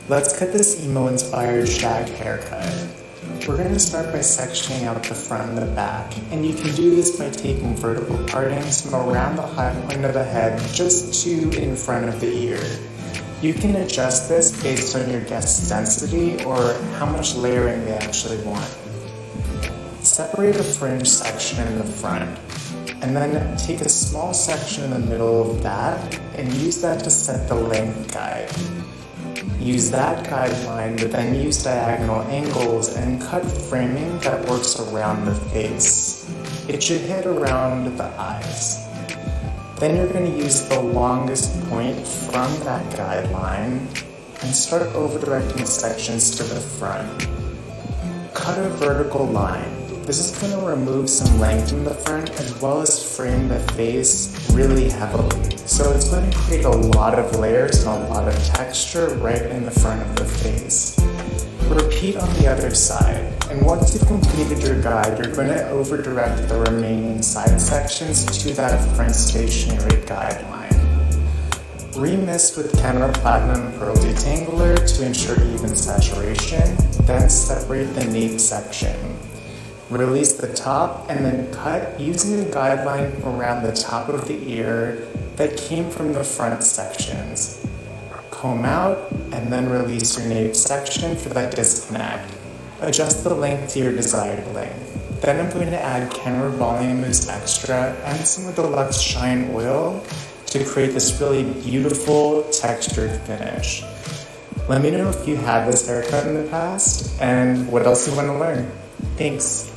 Let's cut this emo-inspired shag haircut. We're going to start by sectioning out the front and the back, and you can do this by taking vertical partings from around the high point of the head just to in front of the ear. You can adjust this based on your guest's density or how much layering they actually want. Separate a fringe section in the front, and then take a small section in the middle of that and use that to set the length guide. Use that guideline, but then use diagonal angles and cut framing that works around the face. It should hit around the eyes. Then you're going to use the longest point from that guideline and start over-directing sections to the front. Cut a vertical line. This is going to remove some length in the front as well as frame the face really heavily. So it's going to create a lot of layers and a lot of texture right in the front of the face. Repeat on the other side, and once you've completed your guide, you're going to over-direct the remaining side sections to that front stationary guideline. Remist with Kenra Platinum Pearl Detangler to ensure even saturation, then separate the nape section. Release the top and then cut using a guideline around the top of the ear that came from the front sections. Comb out and then release your nape section for that disconnect. Adjust the length to your desired length. Then I'm going to add Kenra Volume Mousse Extra and some of the Luxe Shine Oil to create this really beautiful textured finish. Let me know if you had this haircut in the past and what else you want to learn. Thanks.